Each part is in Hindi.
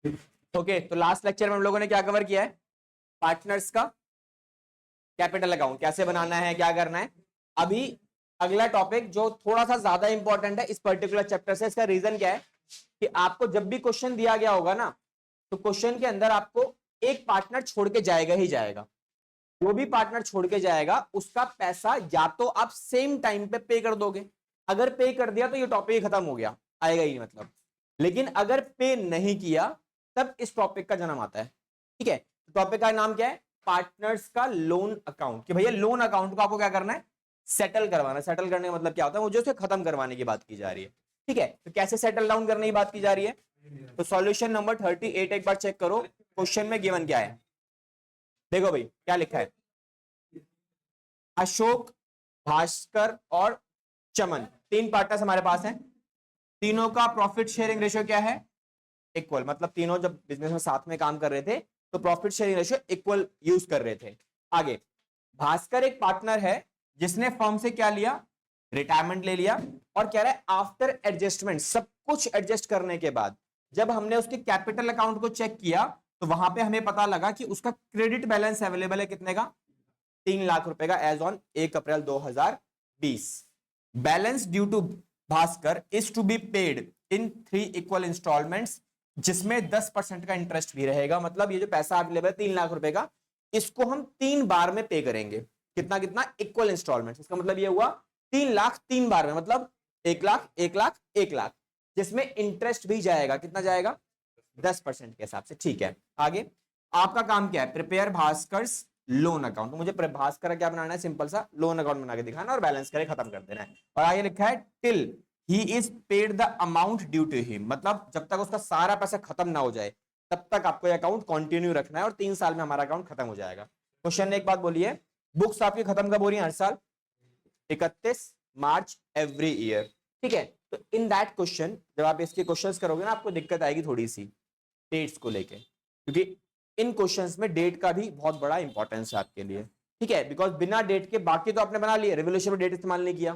ओके, तो लास्ट लेक्चर में हम लोगों ने क्या कवर किया है? पार्टनर्स का कैपिटल अकाउंट कैसे बनाना है, क्या करना है। अभी अगला टॉपिक जो थोड़ा सा ज्यादा इंपॉर्टेंट है इस पर्टिकुलर चैप्टर से, इसका रीजन क्या है कि आपको जब भी क्वेश्चन दिया गया होगा ना, तो क्वेश्चन के अंदर आपको एक पार्टनर छोड़ के जाएगा ही जाएगा। जो भी पार्टनर छोड़ के जाएगा उसका पैसा या तो आप सेम टाइम पे पे कर दोगे, अगर पे कर दिया तो ये टॉपिक खत्म हो गया, आएगा ही मतलब। लेकिन अगर पे नहीं किया तब इस टॉपिक का जन्म आता है। ठीक है, तो टॉपिक का नाम क्या है? पार्टनर्स का लोन अकाउंट। कि भैया लोन अकाउंट को आपको क्या करना है? सेटल करवाना। सेटल करने का मतलब क्या होता है? मुझे उसे खत्म करवाने की बात की जा रही है। ठीक है, तो कैसे सेटल डाउन करने की बात की जा रही है? तो सॉल्यूशन नंबर 38 एक बार चेक करो, क्वेश्चन में गिवन क्या है। देखो भाई क्या लिखा है, अशोक, भास्कर और चमन, तीन पार्टनर्स हमारे पास हैं। तीनों का प्रॉफिट शेयरिंग रेशियो क्या है? इक्वल। मतलब तीनों जब बिजनेस में साथ में काम कर रहे थे तो profit sharing ratio equal use कर रहे थे। आगे, भास्कर एक पार्टनर है जिसने फर्म से क्या लिया? रिटायरमेंट ले लिया। और कह रहा है आफ्टर एडजस्टमेंट, सब कुछ एडजस्ट करने के बाद जब हमने उसके कैपिटल अकाउंट को चेक किया तो वहां पे हमें पता लगा कि उसका क्रेडिट बैलेंस अवेलेबल है कितने का? 3 लाख रुपए का as on 1 April 2020। Balance due to Bhaskar is to be paid in 3 equal installments, जिसमें 10% का इंटरेस्ट भी रहेगा। मतलब ये जो पैसा अवेलेबल है 3 लाख रुपए का, इसको हम 3 बार में पे करेंगे। कितना कितना? Equal installment. इसका मतलब ये हुआ 3 लाख 3 बार में, मतलब 1 लाख 1 लाख 1 लाख, जिसमें इंटरेस्ट भी जाएगा। कितना जाएगा? 10% के हिसाब से। ठीक है, आगे आपका काम क्या है? Prepare Bhaskar's loan account. तो मुझे भास्कर क्या बनाना है? सिंपल सा लोन अकाउंट बना के दिखाना और बैलेंस करके खत्म कर देना है। और आगे लिखा है till he is paid the amount due to him, मतलब जब तक उसका सारा पैसा खत्म ना हो जाए तब तक आपको अकाउंट कंटिन्यू रखना है और 3 साल में हमारा अकाउंट खत्म हो जाएगा। क्वेश्चन ने एक बात बोली है, बुक्स आपकी खत्म कब हो रही है? हर साल 31 मार्च एवरी ईयर। ठीक है, तो इन दैट क्वेश्चन जब आप इसके क्वेश्चंस करोगे ना, आपको दिक्कत आएगी थोड़ी सी डेट्स को लेके, क्योंकि इन क्वेश्चंस में डेट का भी बहुत बड़ा इंपॉर्टेंस है आपके लिए। ठीक है, बिकॉज बिना डेट के बाकी तो आपने बना लिए, रेवोल्यूशन में डेट इस्तेमाल नहीं किया,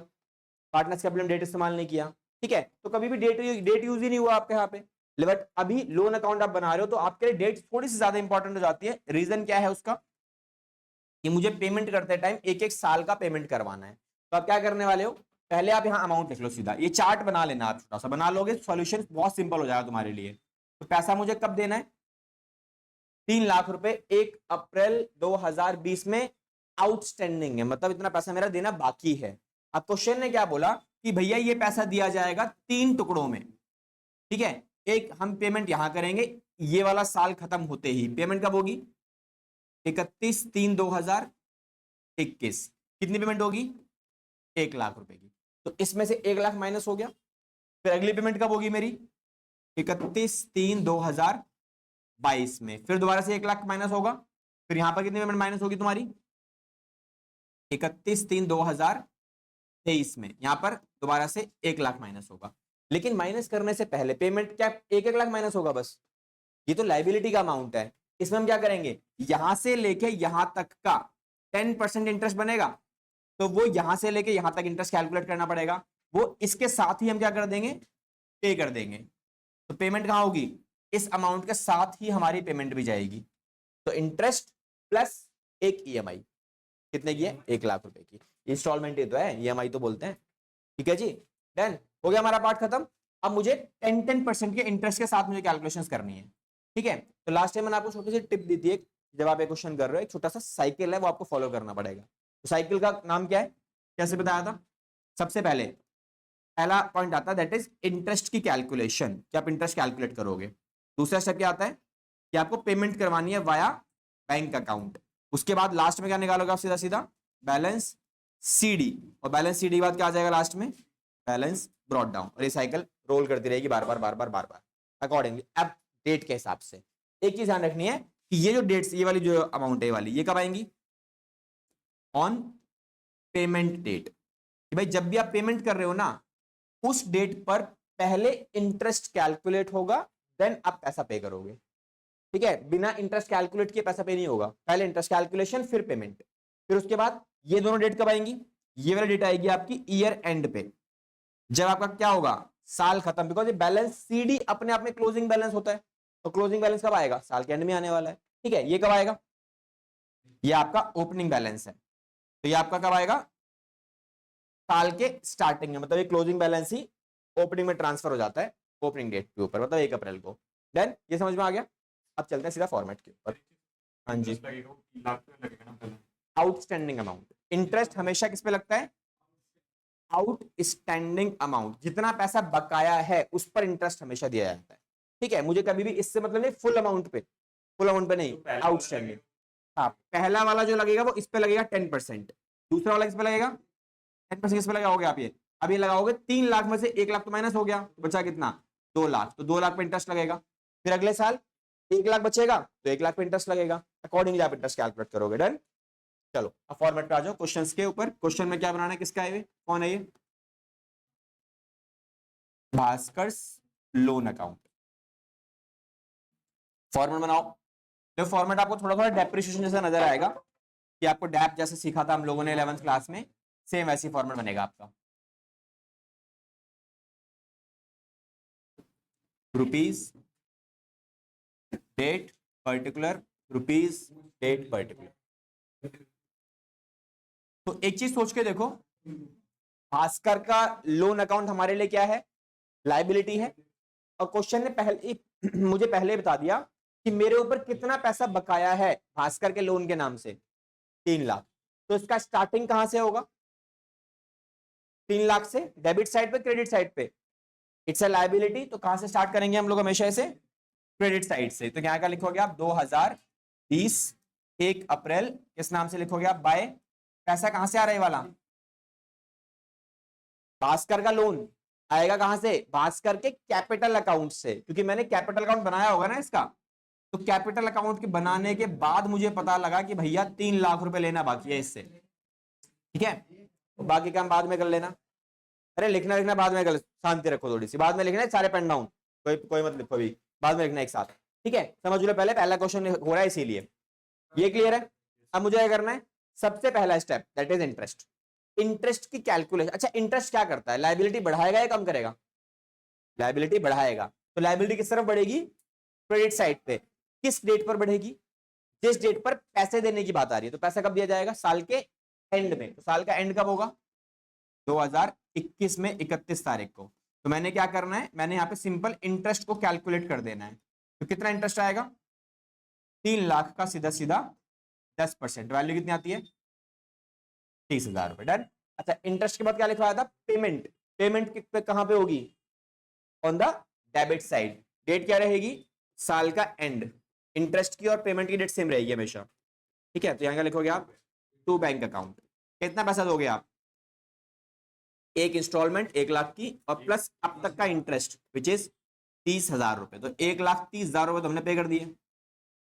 पार्टनर्स कैपिटल में डेट इस्तेमाल नहीं किया। ठीक है, तो कभी भी डेट यूज ही नहीं हुआ आपके यहाँ पे। बट अभी लोन अकाउंट आप बना रहे हो तो आपके लिए डेट थोड़ी सी ज्यादा इंपॉर्टेंट हो जाती है। रीजन क्या है उसका? कि मुझे पेमेंट करते टाइम एक एक साल का पेमेंट करवाना है। तो आप क्या करने वाले हो? पहले आप यहाँ अमाउंट लिख लो सीधा, ये चार्ट बना लेना, आप छोटा सा बना लोगे, सॉल्यूशन बहुत सिंपल हो जाएगा तुम्हारे लिए। तो पैसा मुझे कब देना है? 3 लाख रुपए 1 अप्रैल 2020 में आउटस्टैंडिंग है, मतलब इतना पैसा मेरा देना बाकी है। अब क्वेश्चन ने क्या बोला कि भैया ये पैसा दिया जाएगा 3 टुकड़ों में। ठीक है, एक हम पेमेंट यहां करेंगे, ये वाला साल खत्म होते ही पेमेंट कब होगी? 31/3/2021। कितनी पेमेंट होगी? 1 लाख रुपए की। तो इसमें से 1 लाख माइनस हो गया। फिर अगली पेमेंट कब होगी मेरी? 31/3/2022 में। फिर दोबारा से 1 लाख माइनस होगा। फिर यहां पर कितनी पेमेंट माइनस होगी तुम्हारी? 31/3/2023 में। यहां पर दोबारा से 1 लाख माइनस होगा। लेकिन माइनस करने से पहले पेमेंट क्या 1-1 लाख माइनस होगा बस? ये तो लाइबिलिटी का अमाउंट है। इसमें हम क्या करेंगे? यहां से लेके यहां तक का 10% इंटरेस्ट बनेगा, तो वो यहां से लेके यहां तक इंटरेस्ट कैलकुलेट करना पड़ेगा, वो इसके साथ ही हम क्या कर देंगे? पे कर देंगे। तो पेमेंट कहां होगी? इस अमाउंट के साथ ही हमारी पेमेंट भी जाएगी। तो इंटरेस्ट प्लस एक ईएमआई, कितने की है? 1 लाख रुपए की। इंस्टॉलमेंट ही तो है, ईएमआई तो बोलते हैं। ठीक है जी, डन हो गया हमारा पार्ट खत्म। अब मुझे 10% के इंटरेस्ट के साथ मुझे कैलकुलेशंस करनी है। ठीक है, तो लास्ट टाइम मैंने आपको छोटी सी टिप दी थी, जब आप एक क्वेश्चन कर रहे हो एक छोटा सा साइकिल है वो आपको फॉलो करना पड़ेगा। तो साइकिल का नाम क्या है? कैसे बताया था? सबसे पहले पहला पॉइंट आता है दैट इज इंटरेस्ट की कैलकुलेशन, कि आप इंटरेस्ट कैलकुलेट करोगे। दूसरा स्टेप क्या आता है? कि आपको पेमेंट करवानी है वाया बैंक अकाउंट। उसके बाद लास्ट में क्या निकालोगे आप? सीधा सीधा बैलेंस सीडी, और बैलेंस सीडी के बाद क्या आ जाएगा लास्ट में? Balance brought down. और ये साइकिल रोल करती रहेगी बार बार बार बार बार बार अकॉर्डिंगली। अब डेट के हिसाब से एक चीज ध्यान रखनी है कि ये जो डेट्स, ये वाली जो अमाउंट है वाली, ये कब आएंगी? On payment date. कि भाई जब भी आप पेमेंट कर रहे हो ना, उस डेट पर पहले इंटरेस्ट कैलकुलेट होगा, देन आप पैसा पे करोगे। ठीक है, बिना इंटरेस्ट कैलकुलेट किए पैसा पे नहीं होगा। पहले इंटरेस्ट कैलकुलेशन फिर पेमेंट। फिर उसके बाद ये दोनों डेट कब आएंगी? ये वाली डेट आएगी आपकी ईयर एंड पे, जब आपका क्या होगा? साल खत्म। बिकॉज ये बैलेंस सीडी अपने आप में क्लोजिंग बैलेंस होता है। तो क्लोजिंग बैलेंस कब आएगा? साल के एंड में आने वाला है। ठीक है, ये कब आएगा? ये आपका ओपनिंग बैलेंस है, तो ये आपका कब आएगा? साल के स्टार्टिंग में, मतलब ये क्लोजिंग बैलेंस ही ओपनिंग में ट्रांसफर हो जाता है ओपनिंग डेट के ऊपर, मतलब 1 अप्रैल को। देन ये समझ में आ गया? अब चलते हैं सीधा फॉर्मेट के ऊपर। हाँ जी, आउटस्टैंडिंग अमाउंट, इंटरेस्ट हमेशा किस पे लगता है? आउटस्टैंडिंग अमाउंट, जितना पैसा बकाया है उस पर इंटरेस्ट हमेशा दिया जाता है। ठीक है, मुझे कभी भी इससे मतलब नहीं फुल अमाउंट पे, फुल अमाउंट पे नहीं, आउटस्टैंडिंग। हाँ, पहला वाला जो लगेगा वो इस पे लगेगा 10%, दूसरा वाला किस पे लगेगा 10%, किस पे लगाओगे आप? ये अब ये लगाओगे 3 लाख में से 1 लाख तो माइनस हो गया, तो बचा कितना? 2 लाख, तो 2 लाख पे इंटरेस्ट लगेगा। फिर अगले साल 1 लाख बचेगा तो 1 लाख पे इंटरेस्ट लगेगा, अकॉर्डिंगली आप इंटरेस्ट कैलकुलेट करोगे। डन। चलो अब फॉर्मेट पे आ जाओ, क्वेश्चंस के ऊपर। क्वेश्चन में क्या बनाना है, किसका है ये, कौन है ये? Bhaskar loan account. फॉर्मेट बनाओ। तो फॉर्मेट आपको थोड़ा थोड़ा डेप्रिसिएशन जैसा नजर आएगा कि आपको डैप जैसे सीखा था हम लोगों ने 11th क्लास में, सेम वैसी फॉर्मेट बनेगा आपका। Rupees date particular, rupees date particular. तो एक चीज सोच के देखो, भास्कर का लोन अकाउंट हमारे लिए क्या है? लाइबिलिटी है। और क्वेश्चन ने पहले मुझे पहले बता दिया कि मेरे ऊपर कितना पैसा बकाया है भास्कर के लोन के नाम से, 3 लाख। तो इसका स्टार्टिंग कहां से होगा? 3 लाख से, डेबिट साइड पे क्रेडिट साइड पे? इट्स अ लाइबिलिटी, तो कहां से स्टार्ट करेंगे हम लोग हमेशा इसे? क्रेडिट साइड से। तो क्या क्या लिखोगे आप? 2020 1 अप्रैल किस नाम से लिखोगे आप? बाय। पैसा कहां से आ रहा है वाला? भास्कर का लोन आएगा कहां से? भास्कर के कैपिटल अकाउंट से, क्योंकि मैंने कैपिटल अकाउंट बनाया होगा ना इसका। तो कैपिटल अकाउंट के बनाने के बाद मुझे पता लगा कि भैया 3 लाख रुपए लेना बाकी है इससे। ठीक है, तो बाकी काम बाद में कर लेना। अरे लिखना लिखना बाद में कर, शांति रखो थोड़ी सी, बाद में लिखना है सारे पेन डाउन, कोई कोई मत लिखो अभी, बाद में लिखना एक साथ। ठीक है, समझ लो, पहले पहला क्वेश्चन हो रहा है इसीलिए। ये क्लियर है? अब मुझे क्या करना है? सबसे पहला step that is interest. Interest की कैलकुलेशन। अच्छा, इंटरेस्ट क्या करता है? लायबिलिटी बढ़ाएगा या कम करेगा? लायबिलिटी बढ़ाएगा। तो लायबिलिटी किस तरफ बढ़ेगी? क्रेडिट साइड पे। किस डेट पर बढ़ेगी? जिस डेट पर पैसे देने की बात आ रही है। तो पैसा कब दिया जाएगा? साल के एंड में। तो साल का एंड कब होगा? 2021 में 31 तारीख को। तो मैंने क्या करना है? मैंने यहाँ पे सिंपल इंटरेस्ट को कैलकुलेट कर देना है। तो कितना इंटरेस्ट आएगा? 3 लाख का सीधा सीधा 10%, वैल्यू कितनी आती है? 30,000 रुपए। डन। अच्छा, इंटरेस्ट के बाद क्या लिखवाया था? पेमेंट। पेमेंट पे कहां पे होगी? On the debit side. Date क्या रहेगी? साल का एंड। इंटरेस्ट की और पेमेंट की डेट सेम रहेगी हमेशा। ठीक है, तो यहां क्या लिखोगे आप? To bank account. कितना पैसा दोगे आप? एक इंस्टॉलमेंट 1 लाख की, और प्लस अब तक का इंटरेस्ट विच इज 30,000 रुपए। तो 1,30,000 रुपए तो हमने पे कर दिए।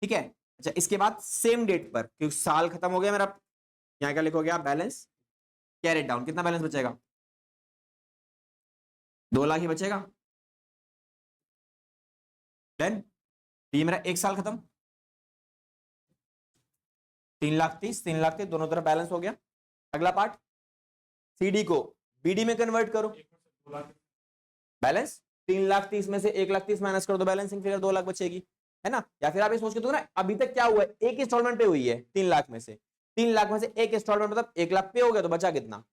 ठीक है। अच्छा, इसके बाद सेम डेट पर, क्योंकि साल खत्म हो गया मेरा, यहाँ क्या लिखोगे आप? Balance carried down. कितना बैलेंस बचेगा? 2 लाख ही बचेगा। देन ये मेरा एक साल खत्म, 3,30,000, 3,30,000 दोनों तरफ बैलेंस हो गया। अगला पार्ट, सीडी को बीडी में कन्वर्ट करो। बैलेंस 3,30,000 में से 1,30,000 माइनस कर दो, बैलेंसिंग फिगर 2 लाख बचेगी, है ना? या फिर आप ये सोच के दो ना, अभी तक क्या हुआ है? एक इंस्टॉलमेंट पे हुई है 3 लाख में से, 3 लाख में से एक इंस्टॉलमेंट मतलब 1 लाख पे हो गया, तो बचा कितना?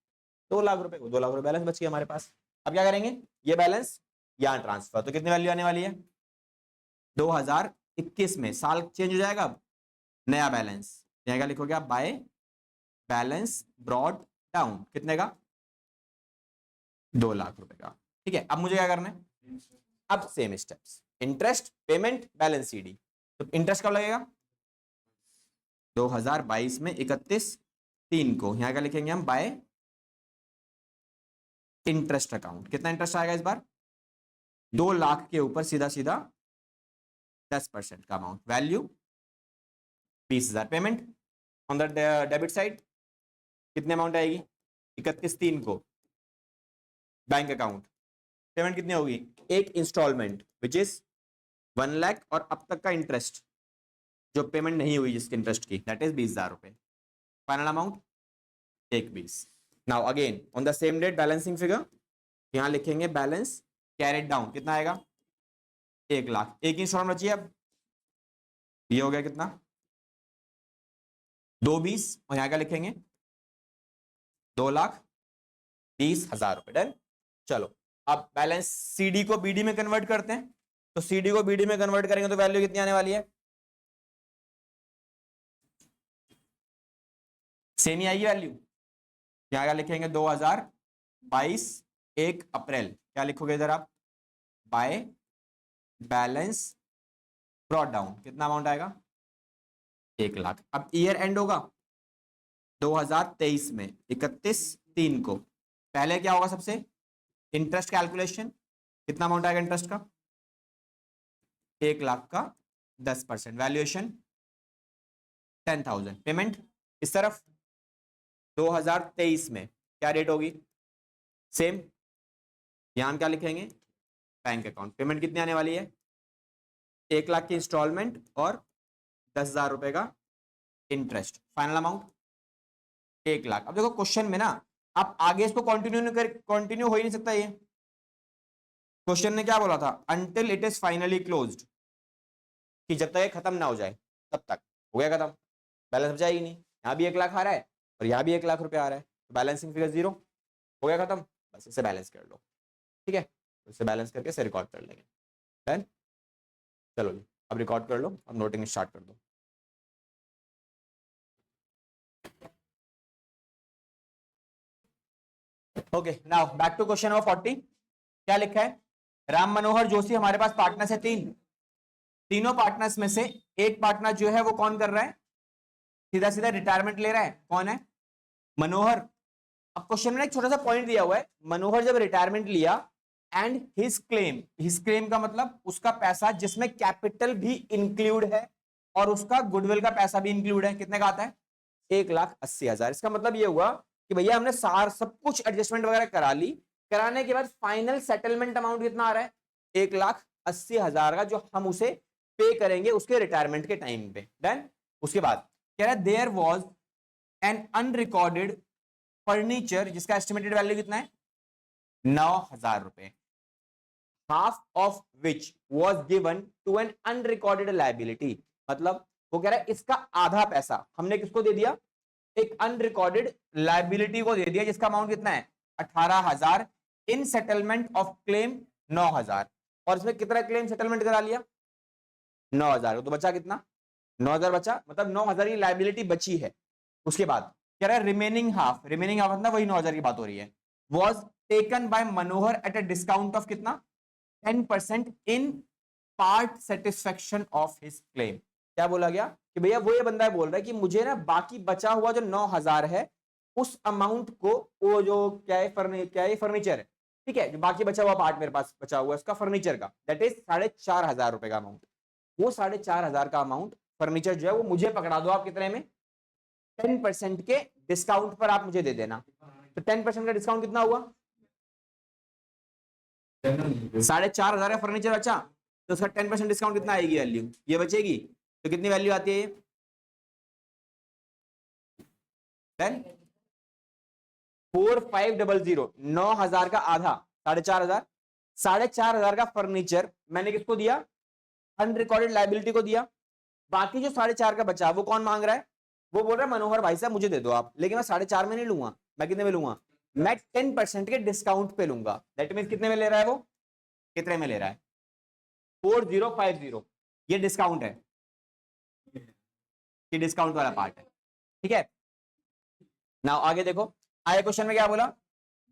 2 लाख रुपए। 2 लाख रुपए बैलेंस बच गया हमारे पास। अब क्या करेंगे? ये बैलेंस यहां ट्रांसफर, तो कितनी वैल्यू आने वाली है? 2021 में साल चेंज हो जाएगा, अब नया बैलेंस। यहाँ क्या लिखोगे आप? By balance brought down. कितने का? 2 लाख रुपए का। ठीक है, अब मुझे क्या करना है? अब same steps, interest, payment, balance, CD. तो इंटरेस्ट कब लगेगा? 2022 में 31/3 को। यहां क्या लिखेंगे हम? Bye interest account. कितना इंटरेस्ट आएगा इस बार? 2 लाख के ऊपर सीधा सीधा 10% का amount, value 20,000। Payment on the debit side कितने अमाउंट आएगी? 31/3 को बैंक अकाउंट। पेमेंट कितनी होगी? एक इंस्टॉलमेंट विच इज 1 लाख, और अब तक का इंटरेस्ट जो पेमेंट नहीं हुई जिसकी इंटरेस्ट की, दैट इज 20,000 रुपए। Final amount 1,20,000। Now again on the same date balancing figure, यहां लिखेंगे बैलेंस कैरेट डाउन। कितना आएगा? 1,00,000, एक ही इंस्टॉलमेंट बची है अब, ये हो गया कितना 2,20 और यहाँ क्या लिखेंगे 2,20,000 रुपए। डन। चलो अब बैलेंस सीडी को बीडी में कन्वर्ट करते हैं, तो सीडी को बीडी में कन्वर्ट करेंगे तो वैल्यू कितनी आने वाली है, सेम ही आएगी वैल्यू। यहाँ क्या लिखेंगे 2022 1 अप्रैल, क्या लिखोगे इधर आप, बाय बैलेंस ब्रॉट डाउन, कितना अमाउंट आएगा 1,00,000। अब ईयर एंड होगा 2023 में 31/3 को, पहले क्या होगा सबसे, इंटरेस्ट कैलकुलेशन, कितना अमाउंट आएगा इंटरेस्ट का 1,00,000 का 10%, वैल्यूएशन 10,000, पेमेंट इस तरफ 2023 में क्या रेट होगी सेम, यहां हम क्या लिखेंगे बैंक अकाउंट, पेमेंट कितनी आने वाली है 1,00,000 की इंस्टॉलमेंट और 10,000 रुपए का इंटरेस्ट, फाइनल अमाउंट 1,00,000। अब देखो क्वेश्चन में ना आप आगे इसको कंटिन्यू हो ही नहीं सकता, ये क्वेश्चन ने क्या बोला था, until it is finally closed, कि जब तक ये खत्म ना हो जाए तब तक, हो गया खत्म, बैलेंस बचा ही नहीं, यहाँ भी 1,00,000 आ रहा है और यहाँ भी 1,00,000 रुपया आ रहा है, तो बैलेंसिंग फिगर 0, हो गया खत्म, बस इसे बैलेंस कर लो, ठीक है, तो इसे बैलेंस करके इसे रिकॉर्ड कर लेंगे। डन। चलो जी अब रिकॉर्ड कर लो, अब नोटिंग स्टार्ट कर दो। Okay now back to question number 40, क्या लिखा है, राम मनोहर जोशी हमारे पास पार्टनर्स है तीनों पार्टनर्स में से एक पार्टनर जो है वो कौन कर रहा है, सीधा सीधा रिटायरमेंट ले रहा है, कौन है मनोहर। अब क्वेश्चन में एक छोटा सा पॉइंट दिया हुआ है, मनोहर जब रिटायरमेंट लिया एंड हिज क्लेम का मतलब उसका पैसा जिसमें कैपिटल भी इंक्लूड है और उसका गुडविल का पैसा भी इंक्लूड है, कितने का आता है 1,80,000। इसका मतलब ये हुआ कि भैया हमने सब कुछ एडजस्टमेंट वगैरह करा ली, कराने के बाद फाइनल सेटलमेंट अमाउंट कितना आ रहा है 1,80,000 का, जो हम उसे पे करेंगे उसके रिटायरमेंट के टाइम पे। डन। उसके बाद कह रहा है there was an unrecorded furniture जिसका एस्टिमेटेड वैल्यू कितना है 9,000 रुपए, half of which was given to an unrecorded liability, मतलब वो कह रहा है इसका आधा पैसा हमने किसको दे दिया, एक अनरिकॉर्डेड लायबिलिटी को दे दिया जिसका अमाउंट कितना है 18,000 इन सेटलमेंट ऑफ क्लेम 9,000, और इसमें कितना क्लेम सेटलमेंट करा लिया 9,000, तो बचा कितना 9,000 बचा, मतलब 9,000 की लायबिलिटी बची है। उसके बाद कह रहा है रिमेनिंग हाफ मतलब वही 9,000 की बात हो रही है, was taken by Manohar at a discount of कितना 10% in part satisfaction of his claim. क्या बोला गया कि भैया वो ये बंदा बोल रहा है कि मुझे ना बाकी बचा हुआ जो 9,000 है उस अमाउंट को, वो जो क्या है फर्नीचर है, ठीक है, जो बाकी बचा हुआ पार्ट मेरे पास बचा हुआ है उसका फर्नीचर का, दैट इज 4,500 रुपए का अमाउंट, वो 4,500 का अमाउंट फर्नीचर जो है वो मुझे पकड़ा दो आप कितने में 10% के डिस्काउंट पर आप मुझे दे देना। तो 10% का डिस्काउंट कितना हुआ 4,500 का फर्नीचर बचा, तो उसका 10% डिस्काउंट कितना आएगी वैल्यू, ये बचेगी, तो कितनी वैल्यू आती है 4,500, 9,000 का आधा 4,500, 4,500 का फर्नीचर मैंने किसको दिया अनरिकॉर्डेड लायबिलिटी को दिया, बाकी जो 4,500 का बचा वो कौन मांग रहा है, वो बोल रहा है मनोहर भाई साहब मुझे दे दो आप, लेकिन मैं 4,500 में नहीं लूंगा, मैं कितने में लूंगा, मैं 10% के डिस्काउंट पे लूंगा, दैट मींस कितने में ले रहा है वो, कितने में ले रहा है 4,050, ये डिस्काउंट है, ये डिस्काउंट वाला पार्ट है, ठीक है। नाउ आगे देखो, आगे क्वेश्चन में क्या बोला,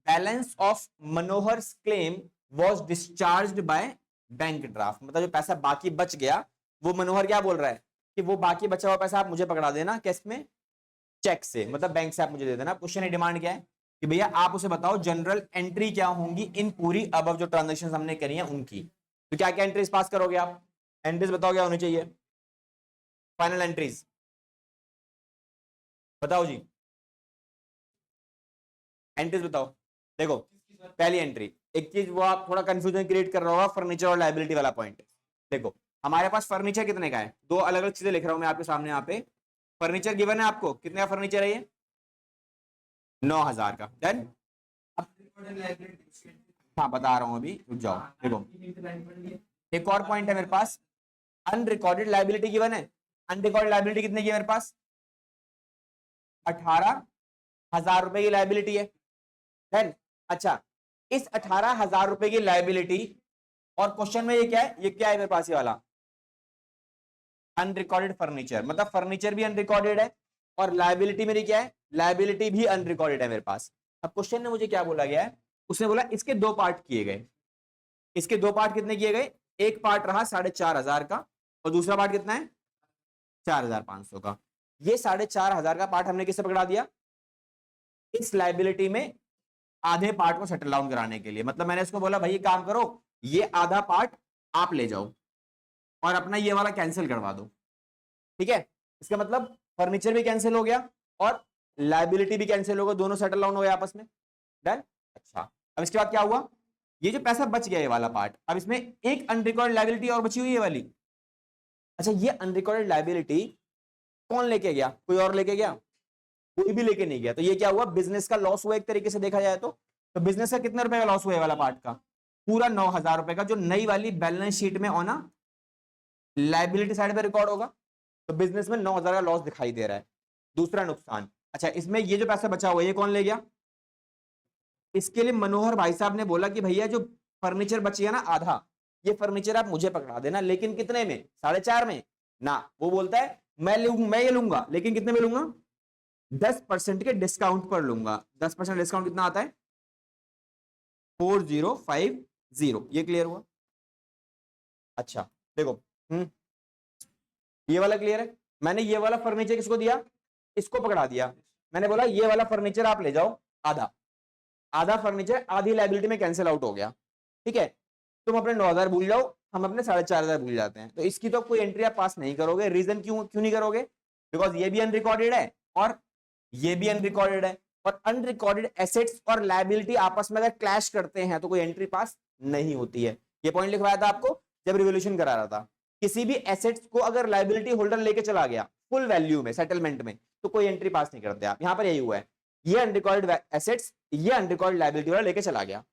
balance of Manohar claim was discharged by bank draft, मतलब जो पैसा बाकी बच गया वो मनोहर क्या बोल रहा है कि वो बाकी बचा हुआ पैसा आप मुझे पकड़ा देना, किस में चेक से, मतलब बैंक से आप मुझे दे देना। क्वेश्चन की डिमांड क्या है कि भैया आप उसे बताओ जनरल एंट्री क्या होंगी इन पूरी अब जो ट्रांजेक्शन हमने करी है उनकी, तो क्या क्या एंट्रीज पास करोगे आप, एंट्रीज बताओ क्या होनी चाहिए, फाइनल एंट्रीज बताओ जी, एंट्रीज बताओ। देखो पहली एंट्री, एक चीज वो आप थोड़ा कंफ्यूजन क्रिएट कर रहा होगा, फर्नीचर और लायबिलिटी वाला पॉइंट। देखो हमारे पास फर्नीचर कितने का है, दो अलग अलग चीजें लिख रहा हूं मैं आपके सामने, यहाँ पे फर्नीचर गिवन है आपको, कितने का फर्नीचर है ये 9,000 का। देन हाँ बता रहा हूं अभी, रुक जाओ, देखो एक और पॉइंट है मेरे पास, अनरिकॉर्डेड लाइबिलिटी गिवन है। अनरिकॉर्डेड लाइबिलिटी कितने की है मेरे पास? 18,000 रुपए की लाइबिलिटी है। देन अच्छा, इस 18,000 रुपए की लाइबिलिटी, और क्वेश्चन में ये क्या है, ये क्या है मेरे पास, ये वाला अनरिकॉर्डेड फर्नीचर, मतलब फर्नीचर भी अनरिकॉर्डेड है और लाइबिलिटी मेरी क्या है, लाइबिलिटी भी अनरिकॉर्डेड है मेरे पास। अब क्वेश्चन में मुझे क्या बोला गया है, उसने बोला इसके दो पार्ट किए गए। इसके दो पार्ट कितने किए गए? एक पार्ट रहा 4,500 का और दूसरा पार्ट कितना है? 4,500 का। ये 4,500 का पार्ट हमने किससे पकड़ा दिया? इस लाइबिलिटी में आधे पार्ट को सेटल डाउन कराने के लिए। मतलब मैंने इसको बोला भाई काम करो, ये आधा पार्ट आप ले जाओ और अपना ये वाला कैंसिल करवा दो। ठीक है, इसका मतलब फर्नीचर भी कैंसिल हो गया और लाइबिलिटी भी कैंसिल हो गया, दोनों सेटल डाउन हो गए आपस में। डन। अच्छा, अब इसके बाद क्या हुआ, ये जो पैसा बच गया ये वाला पार्ट, अब इसमें एक अनरिकॉर्डेड लाइबिलिटी और बची हुई है वाली। अच्छा, ये अनरिकॉर्डेड लाइबिलिटी कौन लेके गया? कोई और लेके गया? कोई भी लेके नहीं गया। तो ये क्या हुआ, बिजनेस का लॉस हुआ एक तरीके से देखा जाए तो बिजनेस का कितने रुपए का लॉस हुआ है वाला पार्ट का? पूरा 9,000 रुपए का, जो नई वाली बैलेंस शीट में ऑन लाइबिलिटी साइड पे रिकॉर्ड होगा। तो बिजनेस में 9,000 का लॉस दिखाई दे रहा है। दूसरा नुकसान, अच्छा इसमें ये जो पैसा बचा हुआ है ये कौन ले गया? इसके लिए मनोहर भाई साहब ने बोला कि भैया जो फर्नीचर बची है ना आधा, ये फर्नीचर आप मुझे पकड़ा देना, लेकिन कितने में? 4,500 में ना। वो बोलता है मैं ये लूंगा, लेकिन कितने में लूंगा? 10% के डिस्काउंट पर लूंगा। 10% डिस्काउंट कितना आता है? 4050। ये क्लियर हुआ? अच्छा देखो, ये वाला क्लियर है। मैंने ये वाला फर्नीचर किसको दिया? इसको पकड़ा दिया। मैंने बोला ये वाला फर्नीचर आप ले जाओ, आधा आधा फर्नीचर आधी लाइबिलिटी में कैंसिल आउट हो गया। ठीक है, तुम अपने 9,000 भूल जाओ, हम अपने 4,500 भूल जाते हैं। तो इसकी तो कोई एंट्री आप पास नहीं करोगे। रीजन क्यों क्यों नहीं करोगे? बिकॉज ये भी अनरिकॉर्डेड है और ये भी अनरिकॉर्डेड है, और अनरिकॉर्डेड एसेट्स और लायबिलिटी आपस में अगर क्लैश करते हैं तो कोई एंट्री पास नहीं होती है। ये पॉइंट लिखवाया था आपको जब रिवोल्यूशन करा रहा था। किसी भी एसेट्स को अगर लायबिलिटी होल्डर लेके चला गया फुल वैल्यू में सेटलमेंट में, तो कोई एंट्री पास नहीं करते आप। यहां पर यही हुआ है, ये अनरिकॉर्डेड एसेट्स, ये अनरिकॉर्डेड लायबिलिटी वाला लेके चला गया।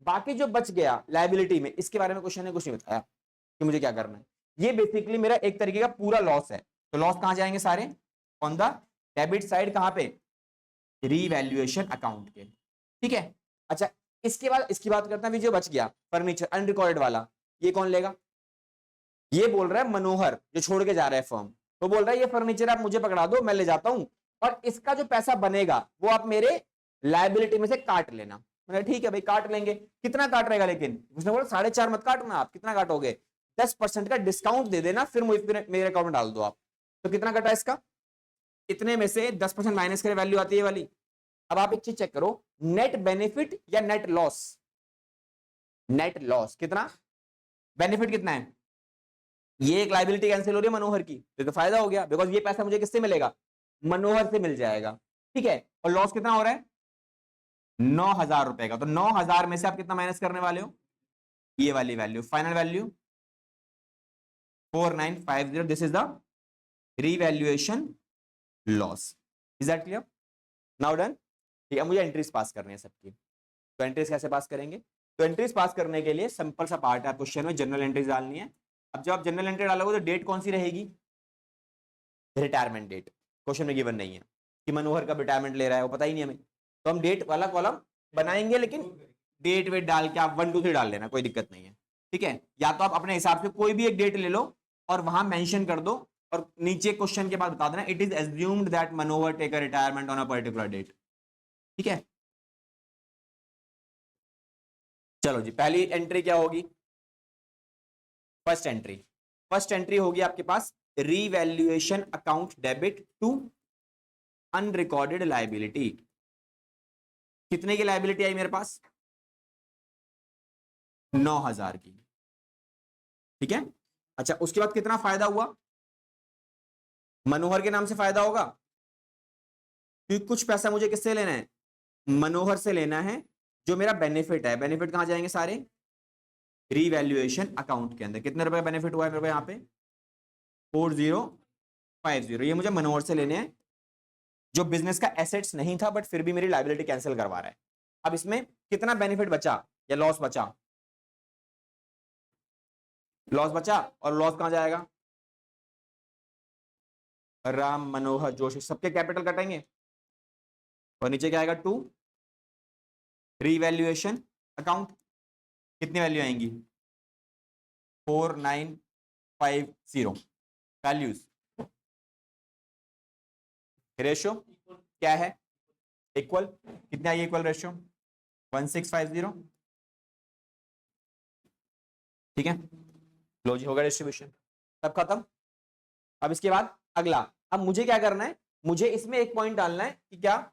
बाकी जो बच गया लायबिलिटी में, इसके बारे में क्वेश्चन ने कुछ नहीं बताया कि मुझे क्या करना है। ये बेसिकली मेरा एक तरीके का पूरा लॉस है। तो लॉस कहां जाएंगे सारे? On the debit side. कहां पे? रीवैल्यूएशन अकाउंट के। ठीक है, अच्छा इसके बाद इसकी बात करते हैं। जो बच गया फर्नीचर अनरिकॉर्डेड वाला, ये कौन लेगा? ये बोल रहा है मनोहर, जो छोड़ के जा रहा है फर्म। तो बोल रहा है ये फर्नीचर आप मुझे पकड़ा दो, मैं ले जाता हूं, और इसका जो पैसा बनेगा वो आप मेरे लायबिलिटी में से काट लेना। मैंने ठीक है भाई काट लेंगे। कितना काट रहेगा? लेकिन उसने बोला 4,500 मत काटना, आप कितना काटोगे? 10% का डिस्काउंट दे देना, फिर मुझे मेरे अकाउंट में डाल दो आप। तो कितना कटा इसका? इतने में से 10% माइनस करे वैल्यू आती है वाली। अब आप एक चीज चेक करो, नेट बेनिफिट या नेट लॉस? नेट लॉस कितना? बेनिफिट कितना है? ये एक लायबिलिटी कैंसिल हो रही है मनोहर की, तो फायदा हो गया, बिकॉज ये पैसा मुझे किससे मिलेगा? मनोहर से मिल जाएगा। ठीक है, और लॉस कितना हो रहा है? 9,000 रुपए का। तो 9,000 में से आप कितना माइनस करने वाले हो? ये वाली value, final value 4950। This is the revaluation loss. Is that clear? Now done. ठीक है, मुझे एंट्रीज पास करनी है सबकी। तो एंट्रीज कैसे पास करेंगे? तो एंट्रीज पास करने के लिए सिंपल सा पार्ट है, क्वेश्चन में जनरल एंट्रीज डालनी है। अब जब आप जनरल एंट्री डालोगे तो डेट कौन सी रहेगी? Retirement date. क्वेश्चन में गिवन नहीं है कि मनोहर कब रिटायरमेंट ले रहा है, वो पता ही नहीं हमें। तो हम डेट वाला कॉलम बनाएंगे, लेकिन डेट वेट डाल के आप 1 2 3 डाल लेना, कोई दिक्कत नहीं है। ठीक है, या तो आप अपने हिसाब से कोई भी एक डेट ले लो और वहां मेंशन कर दो, और नीचे क्वेश्चन के बाद बता देना it is assumed that Manohar take a retirement on a particular date. ठीक है, चलो जी, पहली एंट्री क्या होगी? फर्स्ट एंट्री होगी आपके पास revaluation account debit to unrecorded liability. कितने की लायबिलिटी आई मेरे पास? 9,000 की। ठीक है, अच्छा उसके बाद कितना फायदा हुआ? मनोहर के नाम से फायदा होगा, क्योंकि कुछ पैसा मुझे किससे लेना है? मनोहर से लेना है। जो मेरा बेनिफिट है, बेनिफिट कहां जाएंगे सारे? रीवैल्यूएशन अकाउंट के अंदर। कितने रुपए बेनिफिट हुआ है मेरे को यहाँ पे? 4050। ये मुझे मनोहर से लेने हैं, जो बिजनेस का एसेट्स नहीं था बट फिर भी मेरी लायबिलिटी कैंसिल करवा रहा है। अब इसमें कितना बेनिफिट बचा या लॉस बचा? लॉस बचा, और लॉस कहां जाएगा? राम मनोहर जोशी, सबके कैपिटल कटेंगे और नीचे क्या आएगा? 2 रीवैल्यूएशन अकाउंट। कितनी वैल्यू आएंगी? 4950 वैल्यूज। रेशियो क्या है? इक्वल। कितने आई इक्वल रेशियो? 1650। ठीक है, लो जी, होगा डिस्ट्रीब्यूशन, सब खत्म। अब इसके बाद अगला, अब मुझे क्या करना है? मुझे इसमें एक पॉइंट डालना है कि क्या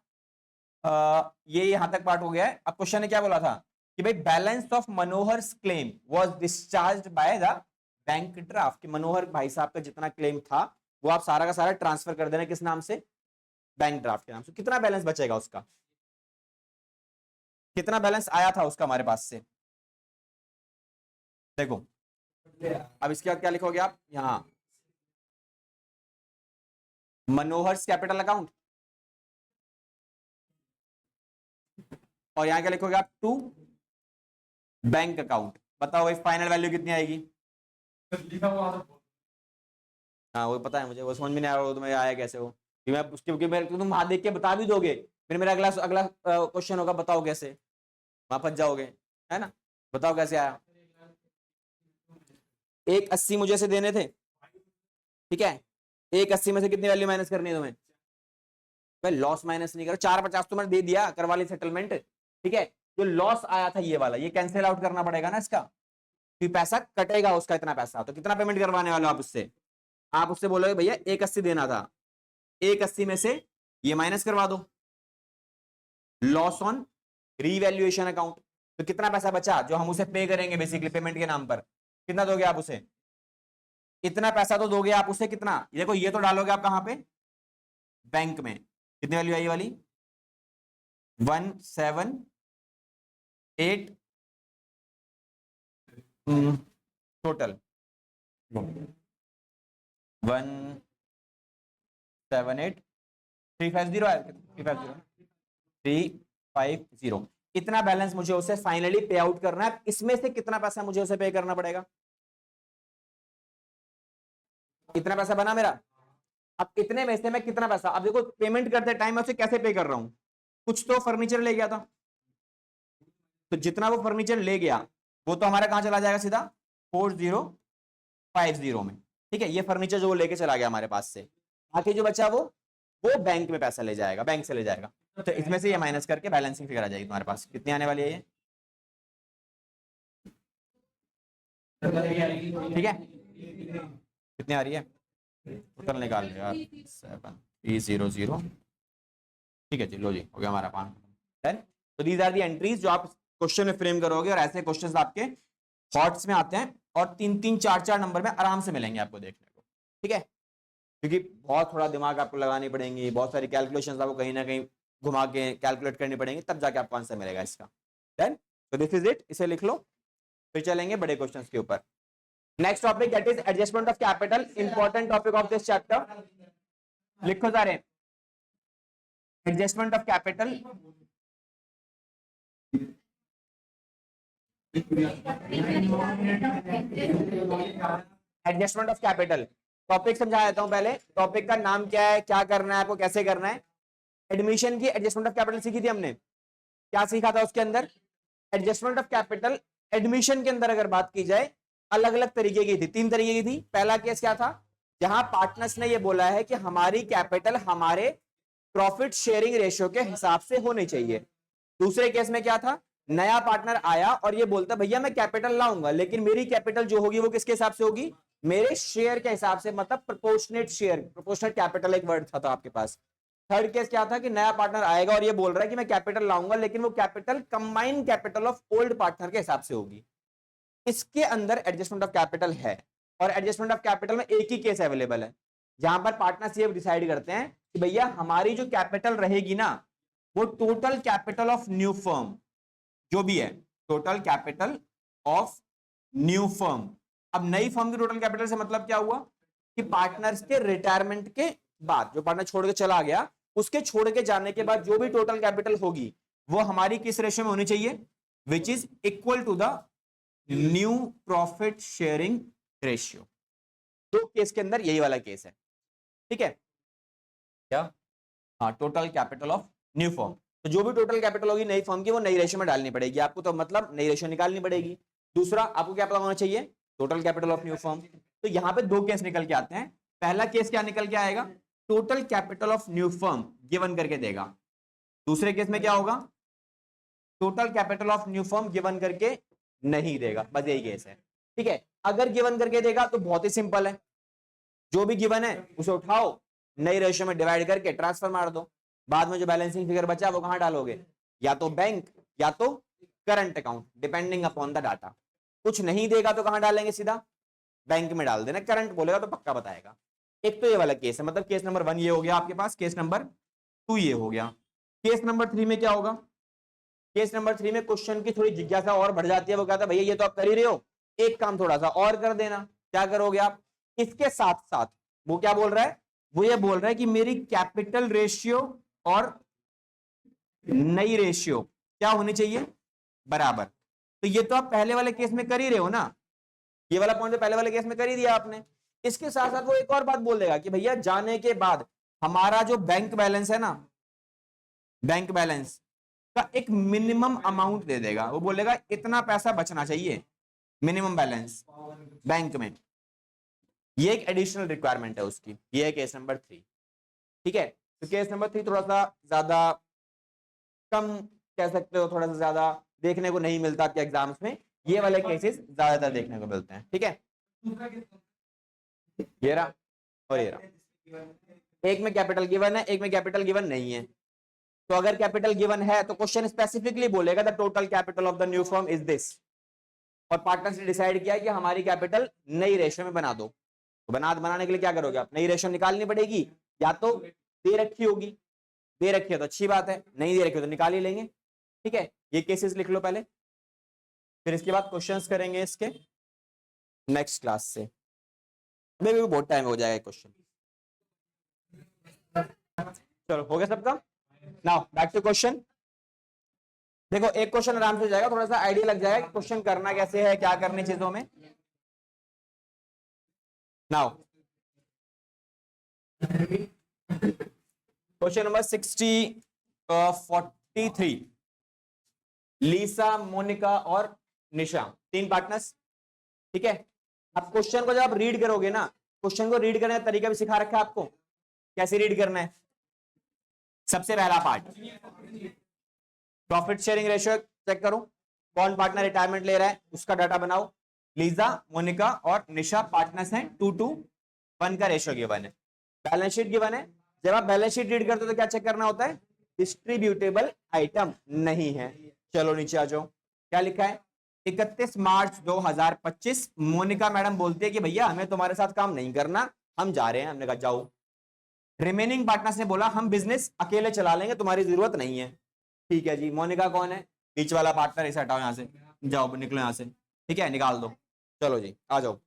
ये यहां तक पार्ट हो गया है। अब क्वेश्चन ने क्या बोला था कि भाई balance of Manohar claim was discharged by the bank draft, कि मनोहर भाई साहब का जितना क्लेम था वो आप सारा का सारा ट्रांसफर कर देना किस नाम से? बैंक ड्राफ्ट के नाम से। कितना बैलेंस बचेगा उसका? कितना बैलेंस आया था उसका हमारे पास से? देखो, अब इसके बाद क्या लिखोगे आप यहां? मनोहर कैपिटल अकाउंट, और यहां क्या लिखोगे आप? 2 बैंक अकाउंट। बताओ भाई फाइनल वैल्यू कितनी आएगी? हाँ वो पता है मुझे, वो समझ में नहीं आ रहा तुम्हें आया कैसे वो, कि मैं उसके, क्योंकि मेरे तुम हाथ देख के बता भी दोगे, फिर मेरा अगला अगला क्वेश्चन होगा बताओ कैसे, वहां फंस जाओगे, है ना? बताओ कैसे आया? 180 मुझे से देने थे, ठीक है? 180 में से कितनी वैल्यू माइनस करनी है तुम्हें? भाई लॉस माइनस नहीं करो, 450 तो मैंने दे दिया, करवा ली सेटलमेंट, ठीक है? जो लॉस आया था ये वाला, ये कैंसिल आउट करना पड़ेगा ना इसका, कि पैसा कटेगा उसका इतना पैसा। तो कितना पेमेंट करवाने वाले हो आप उससे? आप उससे बोलोगे भैया 180 देना था, 180 में से ये माइनस करवा दो, लॉस ऑन रीवैल्यूएशन अकाउंट। तो कितना पैसा बचा जो हम उसे पे करेंगे बेसिकली पेमेंट के नाम पर? कितना दोगे आप उसे? इतना पैसा तो दोगे आप उसे। कितना? देखो ये तो डालोगे आप कहां पे? बैंक में। कितनी वैल्यू आई वाली? 178 टोटल 178 350 इतना बैलेंस मुझे उसे फाइनली पे आउट करना है। इसमें से कितना पैसा मुझे उसे पे करना पड़ेगा? इतना पैसा बना मेरा। अब इतने में से मैं कितना पैसा, अब देखो पेमेंट करते टाइम मैं उसे कैसे पे कर रहा हूं? कुछ तो फर्नीचर ले गया था, तो जितना वो फर्नीचर ले गया वो तो हमारा कहां चला जाएगा? सीधा 4050 में। ठीक है, ये फर्नीचर जो वो लेके चला गया हमारे पास से, बाकी जो बचा वो बैंक में पैसा ले जाएगा, बैंक से ले जाएगा। तो इसमें से ये माइनस करके बैलेंसिंग फिगर आ जाएगी तुम्हारे पास। कितनी आने वाली है ये? ठीक है, कितनी आ रही है? टोटल निकाल लो यार, 7300। ठीक है जी, लो जी, हो गया हमारा 5। तो दीज आर दी एंट्रीज जो आप क्वेश्चन में फ्रेम करोगे, और ऐसे क्वेश्चंस आपके थॉट्स में आते हैं और 3-3 4-4 नंबर में आराम से मिलेंगे आपको देखने को। ठीक है, क्योंकि बहुत थोड़ा दिमाग आपको लगानी पड़ेंगी, बहुत सारी कैलकुलेशंस आपको कहीं ना कहीं घुमा के कैलकुलेट करनी पड़ेंगी, तब जाके आपको आंसर मिलेगा इसका। देन तो दिस इज इट, इसे लिख लो, फिर चलेंगे बड़े क्वेश्चंस के ऊपर। Next topic that is adjustment of capital, important topic of this chapter. लिखो सारे, adjustment of capital, adjustment of capital. Topic समझा देता हूं पहले, टॉपिक का नाम क्या है, क्या करना है आपको, कैसे करना है। एडमिशन की एडजस्टमेंट ऑफ कैपिटल सीखी थी हमने, क्या सीखा था उसके अंदर? एडजस्टमेंट ऑफ कैपिटल एडमिशन के अंदर अगर बात की जाए, अलग अलग तरीके की थी, 3 तरीके की थी। पहला केस क्या था? जहां पार्टनर्स ने यह बोला है कि हमारी कैपिटल हमारे प्रॉफिट शेयरिंग रेशियो के हिसाब से होनी चाहिए। दूसरे केस में क्या था? नया पार्टनर आया और ये बोलता भैया मैं कैपिटल लाऊंगा, लेकिन मेरी कैपिटल जो होगी वो किसके हिसाब से होगी? मेरे शेयर के हिसाब से, मतलब प्रोपोर्शनेट शेयर, प्रोपोर्शनेट कैपिटल एक वर्ड था आपके पास। थर्ड केस क्या था? कि नया पार्टनर आएगा और ये बोल रहा है कि मैं कैपिटल लाऊंगा, लेकिन वो capital combined capital of old partner के हिसाब से होगी। इसके अंदर एडजस्टमेंट ऑफ कैपिटल है, और एडजस्टमेंट ऑफ कैपिटल में एक ही केस अवेलेबल है, जहां पर पार्टनर्स ये डिसाइड करते हैं कि भैया हमारी जो कैपिटल रहेगी ना, वो total capital of new firm जो भी है, total capital of new firm. अब नई फर्म की टोटल कैपिटल से मतलब क्या हुआ? कि पार्टनर्स के रिटायरमेंट के बाद, जो पार्टनर छोड़ के चला गया, उसके छोड़ के जाने के बाद जो भी टोटल कैपिटल होगी वो हमारी किस रेशियो में होनी चाहिए? Which is equal to the new profit sharing ratio. दो केस के अंदर यही वाला केस है, ठीक है क्या? हाँ, total capital of new firm. तो जो भी टोटल कैपिटल होगी नई फर्म की वो नई रेशियो में डालनी पड़ेगी आपको, तो मतलब नई रेशियो निकालनी पड़ेगी। दूसरा आपको क्या पता होना चाहिए? Total capital of new firm. तो यहाँ पे दो केस निकल के आते हैं। पहला केस क्या निकल के आएगा? Total capital of new firm given करके देगा। दूसरे केस में क्या होगा? Total capital of new firm given करके नहीं देगा, बस यही केस है, ठीक है। अगर गिवन करके देगा तो बहुत ही सिंपल है, जो भी गिवन है उसे उठाओ, नई रेशियो में डिवाइड करके ट्रांसफर मार दो। बाद में जो बैलेंसिंग फिगर बचा वो कहां डालोगे? या तो बैंक या तो current account, depending upon the data. कुछ नहीं देगा तो कहां डालेंगे? सीधा बैंक में डाल देना। करंट बोलेगा तो पक्का बताएगा। एक तो ये वाला केस है, मतलब केस नंबर 1 ये हो गया आपके पास, केस नंबर 2 ये हो गया। केस नंबर 3 में क्या होगा? केस नंबर 3 में क्वेश्चन की थोड़ी जिज्ञासा और बढ़ जाती है। वो कहता है भैया ये तो आप कर ही रहे हो, एक काम थोड़ा सा और कर देना। क्या करोगे आप? इसके साथ साथ वो क्या बोल रहा है? वो ये बोल रहा है कि मेरी कैपिटल रेशियो और नई रेशियो क्या होनी चाहिए? बराबर। तो ये तो आप पहले वाले केस में कर ही रहे हो ना, ये वाला पॉइंट तो पहले वाले केस में कर ही दिया आपने। इसके साथ साथ वो एक और बात बोल देगा कि भैया जाने के बाद हमारा जो बैंक बैलेंस है ना, बैंक बैलेंस का एक मिनिमम अमाउंट दे देगा। वो बोलेगा इतना पैसा बचना चाहिए मिनिमम बैलेंस बैंक में। ये एक एडिशनल रिक्वायरमेंट है उसकी। ये है केस नंबर 3, ठीक है। तो केस नंबर 3 थोड़ा सा ज्यादा कम कह सकते हो, थोड़ा सा ज्यादा देखने को नहीं मिलता आपके एग्जाम्स में। ये वाले केसेस ज्यादातर देखने को मिलते हैं, ठीक है। ये रहा और ये रहा, एक में कैपिटल गिवन है, एक में कैपिटल गिवन नहीं है। तो अगर कैपिटल गिवन है तो क्वेश्चन स्पेसिफिकली बोलेगा the total capital of the new firm is this, और पार्टनर्स ने डिसाइड किया कि हमारी कैपिटल नई रेशियो में बना दो। तो बनाने के लिए क्या करोगे आप? नई रेशियो निकालनी पड़ेगी, या तो दे रखी होगी, दे रखी है तो अच्छी बात है, नहीं दे रखी हो तो निकाल ही लेंगे, ठीक है। ये केसेस लिख लो पहले, फिर इसके बाद क्वेश्चंस करेंगे इसके नेक्स्ट क्लास से। अभी भी बहुत टाइम हो जाएगा क्वेश्चन। चलो हो गया सबका। Now back to question. देखो एक क्वेश्चन आराम से हो जाएगा, थोड़ा सा आइडिया लग जाएगा क्वेश्चन करना कैसे है, क्या करनी चीजों में। नाउ क्वेश्चन नंबर 43, लीसा, मोनिका और निशा, 3 पार्टनर्स, ठीक है। अब क्वेश्चन को जब आप रीड करोगे ना, क्वेश्चन को रीड करने का तरीका भी सिखा रखा है आपको, कैसे रीड करना है। सबसे पहला part profit sharing ratio check करो, कौन पार्टनर रिटायरमेंट ले रहा है उसका डाटा बनाओ। लीजा, मोनिका और निशा पार्टनर्स हैं, 2:1 का रेशियो गिवन है। बैलेंस शीट गिवन है। जब आप बैलेंस शीट रीड करते हो तो क्या चेक करना होता है? डिस्ट्रीब्यूटेबल आइटम नहीं है। चलो नीचे आ जाओ, क्या लिखा है? 31 मार्च 2025 मोनिका मैडम बोलती है कि भैया हमें तुम्हारे साथ काम नहीं करना, हम जा रहे हैं। हमने कहा जाओ। रिमेनिंग पार्टनर्स ने बोला हम बिजनेस अकेले चला लेंगे, तुम्हारी जरूरत नहीं है। ठीक है जी। मोनिका कौन है? बीच वाला पार्टनर, इसे हटाओ यहाँ से, जाओ निकलो यहाँ से, ठीक है, निकाल दो। चलो जी आ जाओ।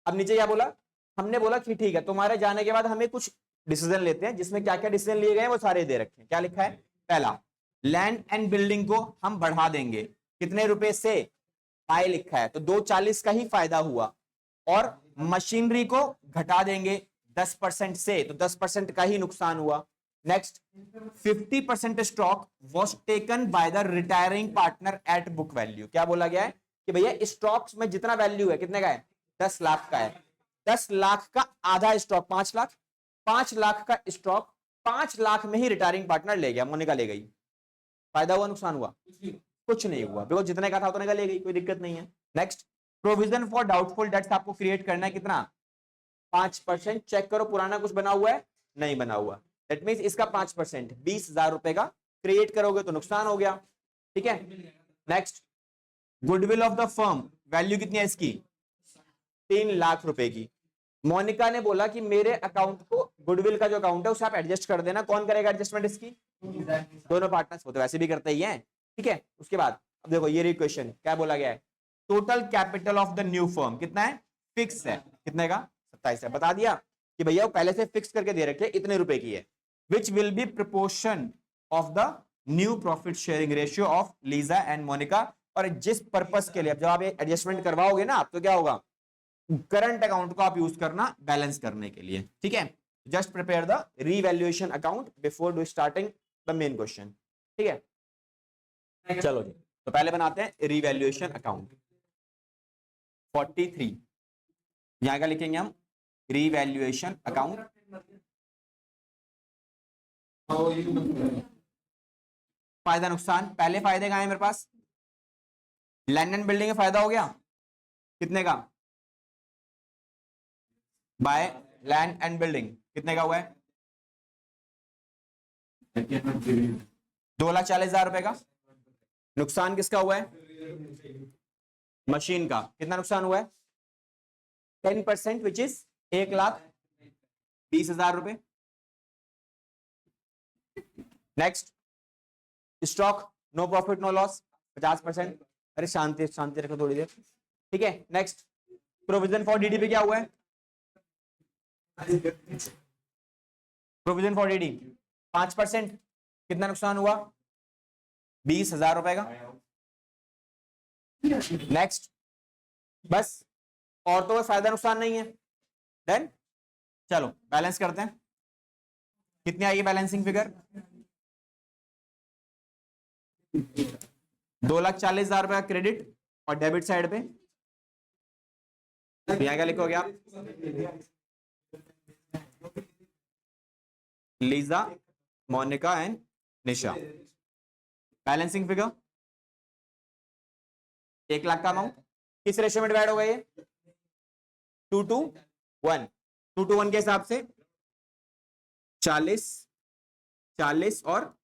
अब नीचे क्या बोला? हमने बोला कि ठीक है तुम्हारे जाने के बाद हमें कुछ डिसीजन लेते हैं, जिसमें क्या क्या डिसीजन लिए गए वो सारे दे रखे हैं। क्या लिखा है? पहला, लैंड एंड बिल्डिंग को हम बढ़ा देंगे, कितने रुपए से? पाई लिखा है, तो 240 का ही फायदा हुआ। और मशीनरी को घटा देंगे 10% से, तो 10% का ही नुकसान हुआ। Next, 50% stock was taken by the retiring partner eight book value. क्या बोला गया है कि भैया स्टॉक्स में जितना वैल्यू है कितने का है? 10 लाख का है। 10 लाख का आधा स्टॉक 5 लाख, 5 लाख का स्टॉक 5 लाख में ही रिटायरिंग पार्टनर ले गया, मोनिका ले गई। फायदा हुआ नुकसान हुआ? कुछ नहीं हुआ, बिकॉज जितने का था उतने का ले गई, कोई दिक्कत नहीं है। Next, provision for doubtful debts आपको क्रिएट करना है, कितना? 5%। चेक करो पुराना कुछ बना हुआ है? नहीं बना हुआ। दैट मींस इसका 5% 20,000 रुपए का क्रिएट करोगे तो नुकसान हो गया, ठीक है। Next, goodwill of the firm value कितनी है इसकी? 3 लाख रुपए की। मोनिका ने बोला कि मेरे अकाउंट को, गुडविल का जो अकाउंट है उसे आप एडजस्ट कर देना। कौन करेगा एडजस्टमेंट इसकी? दोनों पार्टनर्स। वो तो वैसे भी करते ही हैं, ठीक है। उसके बाद अब देखो ये क्वेश्चन क्या बोला गया है? Total capital of the new firm कितना है? फिक्स है। कितने का? 27 है। बता दिया कि भैया वो पहले से फिक्स करके दे रखे इतने रुपए की है। Which will be proportion of the new profit sharing ratio of Lisa and Monica. और जिस पर्पस के लिए जब आप एडजस्टमेंट करवाओगे ना आप, तो क्या होगा? करंट अकाउंट को आप यूज करना बैलेंस करने के लिए, ठीक है। Just prepare the revaluation account before do starting the main question, ठीक है। चलो जी, तो पहले बनाते हैं रीवैल्यूएशन अकाउंट। 43 यहां क्या लिखेंगे हम, रीवैल्यूएशन अकाउंट। फायदा नुकसान, पहले फायदे कहां है मेरे पास, लैंड एंड बिल्डिंग में फायदा हो गया कितने का, बाय लैंड एंड बिल्डिंग कितने का हुआ है, 2,40,000 रुपए का। नुकसान किसका हुआ है, मशीन का। कितना नुकसान हुआ है, 10% विच इज 1,20,000 रुपए। Next stock, no profit no loss 50%। अरे शांति शांति रखो थोड़ी देर, ठीक है। नेक्स्ट प्रोविजन फॉर डीडी पे क्या हुआ है, प्रोविजन फॉर डीडी 5%। कितना नुकसान हुआ, 20,000 रुपए का। नेक्स्ट बस, और तो कोई फायदा नुकसान नहीं है। देन चलो बैलेंस करते हैं, कितनी आएगी बैलेंसिंग फिगर, 2,40,000 रुपए का क्रेडिट और डेबिट साइड पे। यहां क्या लिखोगे आप, Lisa, Monica and Nisha. Balancing figure 1,00,000 का अमाउंट किस रेशियो में डिवाइड होगा, ये 2:1, 2:1 के हिसाब से 40, 40 और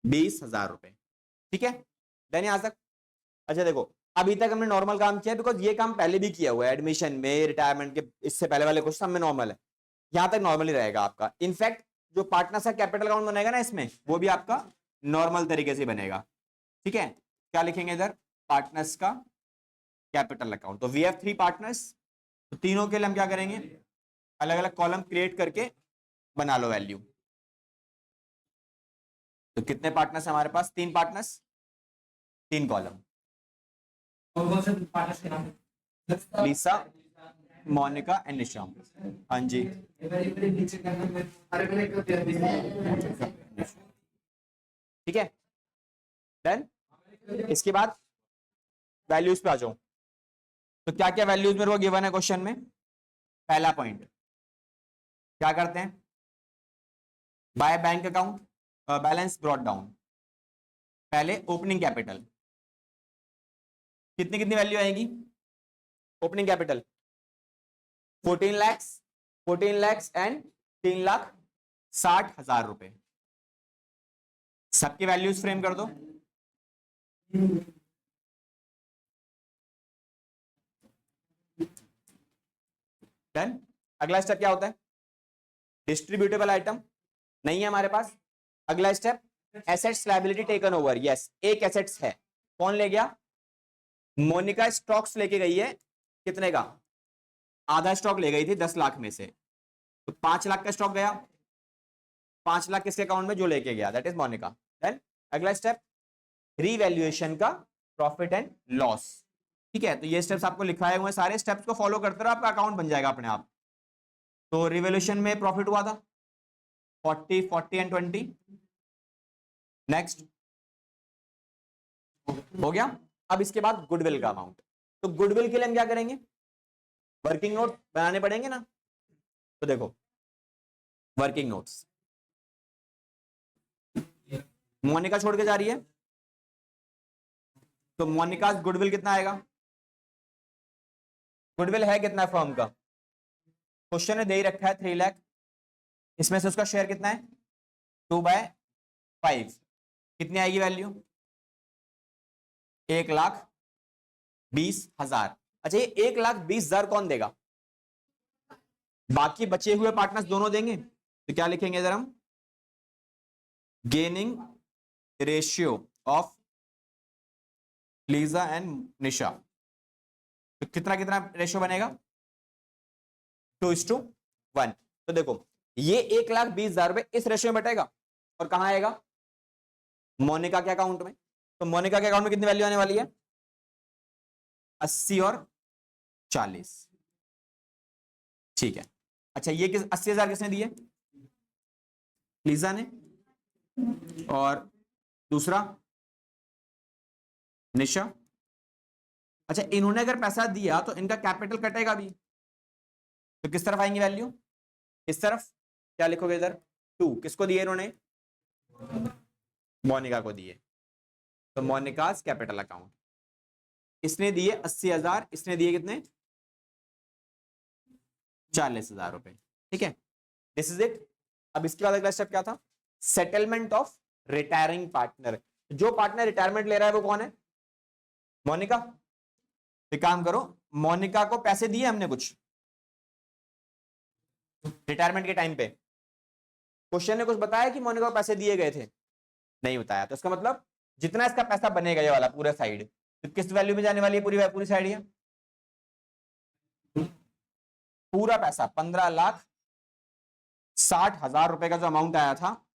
20,000 रुपए, ठीक है। देन यहां तक, अच्छा देखो अभी तक हमने नॉर्मल काम किया बिकॉज ये काम पहले भी किया हुआ है, एडमिशन में, रिटायरमेंट के इससे पहले वाले क्वेश्चन में नॉर्मल है, यहां तक नॉर्मली रहेगा आपका। इनफैक्ट जो पार्टनर्स का कैपिटल अकाउंट बनेगा ना इसमें, वो भी आपका नॉर्मल तरीके से बनेगा, ठीक है। क्या लिखेंगे इधर, पार्टनर्स का कैपिटल अकाउंट। तो वी हैव 3 पार्टनर्स, तो तीनों के लिए हम क्या करेंगे, अलग अलग कॉलम क्रिएट करके बना लो वैल्यू। तो कितने पार्टनर्स हमारे पास, 3 पार्टनर्स, 3 कॉलम, लीसा, मोनिका एंड निशा। हाँ जी, ठीक है। डन। इसके बाद वैल्यूज पे आ जाओ, तो क्या क्या वैल्यूज मेरे को गिवन है क्वेश्चन में। पहला पॉइंट क्या करते हैं, by bank account balance brought down. पहले ओपनिंग कैपिटल, कितनी कितनी वैल्यू आएगी, opening capital 14 lakh, 14 lakh and 3,60,000 रुपए। सबकी वैल्यूज फ्रेम कर दो। डन। अगला स्टेप क्या होता है, डिस्ट्रीब्यूटेबल आइटम नहीं है हमारे पास। अगला step assets liability taken over. Yes, एक एसेट्स है, कौन ले गया, मोनिका स्टॉक्स लेके गई है, कितने का, आधा स्टॉक ले गई थी 10 लाख में से, तो 5 लाख का स्टॉक गया, 5 लाख किसके अकाउंट में, जो लेके गया, दैट इज मोनिका। देन अगला स्टेप रीवैल्यूएशन का प्रॉफिट एंड लॉस, ठीक है। तो ये स्टेप्स आपको लिखाए हुए हैं, सारे स्टेप्स को फॉलो करते रहो, आपका अकाउंट बन जाएगा अपने आप। तो रिवैल्यूएशन में प्रॉफिट हुआ था 40, 40 एंड 20। नेक्स्ट हो गया। अब इसके बाद गुडविल का अमाउंट। तो गुडविल के लिए हम क्या करेंगे, वर्किंग नोट बनाने पड़ेंगे ना। तो देखो वर्किंग नोट्स, मोनिका छोड़ के जा रही है, तो मोनिका गुडविल कितना आएगा, गुडविल है कितना फर्म का, क्वेश्चन ने दे ही रखा है 3 लाख, इसमें से उसका शेयर कितना है 2/5, कितनी आएगी वैल्यू 1,20,000। अच्छा ये 1,20,000 कौन देगा, बाकी बचे हुए पार्टनर्स दोनों देंगे। तो क्या लिखेंगे इधर हम, gaining ratio of Lisa and Nisha. तो कितना कितना रेशियो बनेगा 2:1। तो देखो ये 1,20,000 रुपए इस रेशियो में बटेगा और कहां आएगा, मोनिका के अकाउंट में। तो मोनिका के अकाउंट में कितनी वैल्यू आने वाली है 80 और 40। ठीक है, अच्छा ये 80,000 किसने दिए? लीजा ने। और दूसरा निशा। अच्छा इन्होंने अगर पैसा दिया तो इनका कैपिटल कटेगा भी, तो किस तरफ आएंगी वैल्यू? इस तरफ। क्या लिखोगे इधर? 2 किसको दिए इन्होंने? मोनिका को दिए। तो मोनिकास कैपिटल अकाउंट, इसने दिए 80,000, इसने दिए कितने? 40,000 रुपए। ठीक है, दिस इज इट। अब इसके बाद अगला स्टेप क्या था? Settlement of retiring partner. जो पार्टनर रिटायरमेंट ले रहा है वो कौन है? मोनिका। एक काम करो, मोनिका को पैसे दिए हमने कुछ रिटायरमेंट के टाइम पे? क्वेश्चन ने कुछ बताया कि मोनिका को पैसे दिए गए थे? नहीं बताया। तो इसका मतलब जितना इसका पैसा बनेगा ये वाला पूरा साइड, तो किस वैल्यू में जाने वाली है? पूरी पूरी साइड है, पूरा पैसा 15,60,000 रुपए का जो अमाउंट आया था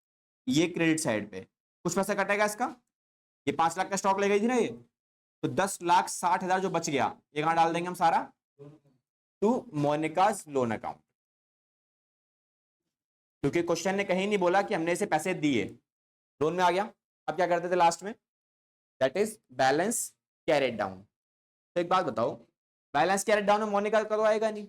ये क्रेडिट साइड पे, कुछ पैसा कटेगा इसका। ये 5 लाख का स्टॉक ले गई थी ना ये, तो 10,60,000 जो बच गया ये कहां डाल देंगे हम सारा? To Monica's loan account. क्योंकि क्वेश्चन ने कहीं नहीं बोला कि हमने इसे पैसे दिए, लोन में आ गया। अब क्या करते थे लास्ट में? That is balance carried down. तो एक बात बताओ, बैलेंस कैरिड डाउन में मोनिका का तो आएगा नहीं,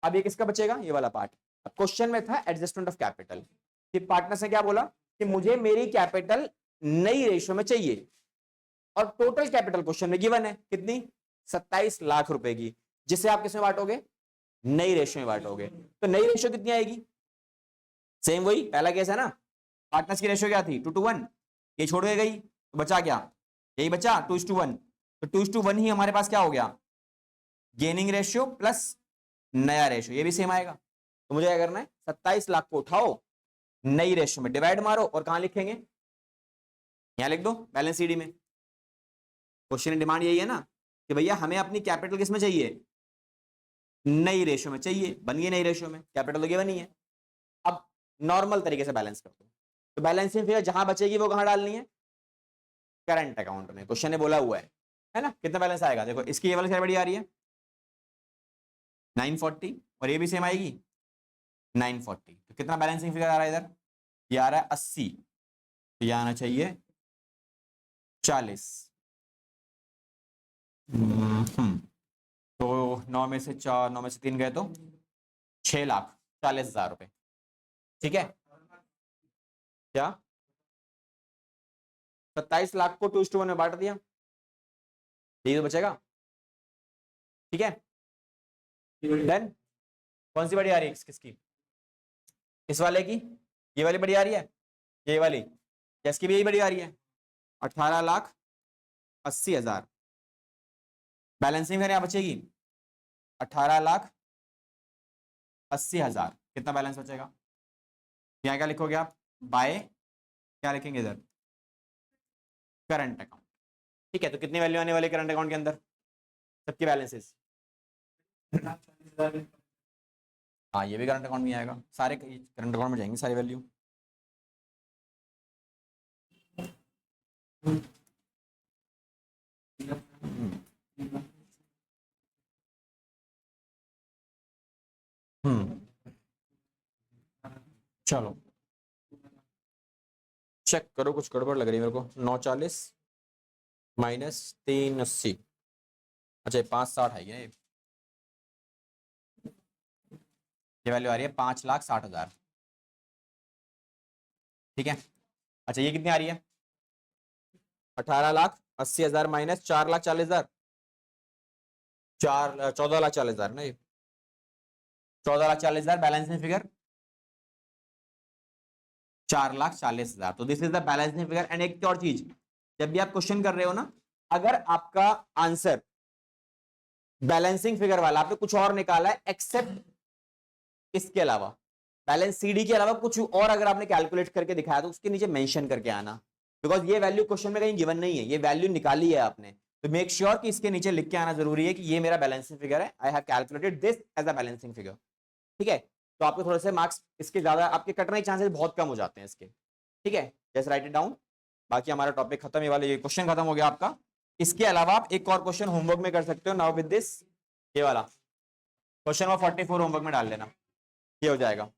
अब ये किसका बचेगा? ये वाला पार्ट। अब क्वेश्चन में था एडजस्टमेंट ऑफ कैपिटल, कि पार्टनर से क्या बोला कि मुझे मेरी कैपिटल नई रेशो में चाहिए, और टोटल कैपिटल क्वेश्चन में गिवन है कितनी? 27 लाख रुपए की, जिसे आप किसमें बांटोगे? नई रेशो में बांटोगे। तो नई रेशो कितनी आएगी? सेम वही पहला केस है ना, पार्टनर्स की रेशो क्या थी? 2:1। ये छोड़ के गई तो बचा क्या? यही बचा 2:1। तो 2:1 ही हमारे पास क्या हो गया? गेनिंग रेशियो प्लस नया रेशियो, ये भी सेम आएगा। तो मुझे क्या करना है? 27 लाख को उठाओ, नई रेशियो में डिवाइड मारो, और कहां लिखेंगे? यहां लिख दो बैलेंस सीडी में। क्वेश्चन डिमांड यही है ना कि भैया हमें अपनी कैपिटल किस में चाहिए? नई रेशियो में चाहिए। बन गई नई रेशियो में, कैपिटल तो गिवन ही है। अब नॉर्मल तरीके से बैलेंस कर दो, तो बैलेंसिंग फिगर जहां बचेगी वो कहां डालनी है? करंट अकाउंट में। क्वेश्चन ने बोला हुआ है ना। कितना बैलेंस आएगा? देखो इसकी ये वाली साइड बड़ी आ रही है 940, और ये भी सेम आएगी 940। तो कितना बैलेंसिंग फिगर आ रहा है इधर? ये आ रहा है 80, तो ये आना चाहिए 40। तो 9 में से 4, 9 में से 3 गए तो 6,40,000 रुपए। ठीक है, क्या 27 लाख को 2:1 में बांट दिया, यही तो बचेगा। ठीक है, डन। कौन सी बड़ी आ रही है किसकी? इस वाले की, ये वाली बड़ी आ रही है, ये वाली, इसकी भी यही बड़ी आ रही है 18,80,000। बैलेंसिंग फिगर यहां बचेगी 18,80,000। कितना बैलेंस बचेगा? यहाँ क्या लिखोगे आप? बाय क्या लिखेंगे इधर? Current account. ठीक है, तो कितनी वैल्यू आने वाली करंट अकाउंट के अंदर? सबकी बैलेंसेस। हाँ ये भी करंट अकाउंट में आएगा, सारे करंट अकाउंट में जाएंगे सारी वैल्यू। चलो चेक करो, कुछ गड़बड़ लग रही है मेरे को। 940 माइनस 380, अच्छा 560 है ये वैल्यू आ रही है 5,60,000। ठीक है, अच्छा ये कितनी आ रही है? 18,80,000 माइनस 4,40,000, 14,40,000 नहीं, 14,40,000 बैलेंसिंग फिगर 4,40,000। तो this is the balancing figure. And एक और चीज, जब भी आप क्वेश्चन कर रहे हो ना, अगर आपका आंसर बैलेंसिंग फिगर वाला आपने कुछ और निकाला है एक्सेप्ट इसके अलावा, बैलेंस सीडी के अलावा कुछ और अगर आपने कैलकुलेट करके दिखाया तो उसके नीचे मेंशन करके आना, बिकॉज ये वैल्यू क्वेश्चन में कहीं गिवन नहीं है, ये वैल्यू निकाली है आपने, तो मेक श्योर कि इसके नीचे लिख के आना जरूरी है कि ये मेरा बैलेंसिंग फिगर है, I have calculated this as a balancing figure. ठीक है, तो आपके थोड़े से मार्क्स इसके ज्यादा, आपके कटने के चांसेस बहुत कम हो जाते हैं इसके। ठीक है, जस्ट राइट इट डाउन। बाकी हमारा टॉपिक खत्म, ये वाला ये क्वेश्चन खत्म हो गया आपका। इसके अलावा आप एक और क्वेश्चन होमवर्क में कर सकते हो नाउ विद दिस ये वाला क्वेश्चन नंबर 44 होमवर्क में डाल लेना, ये हो जाएगा।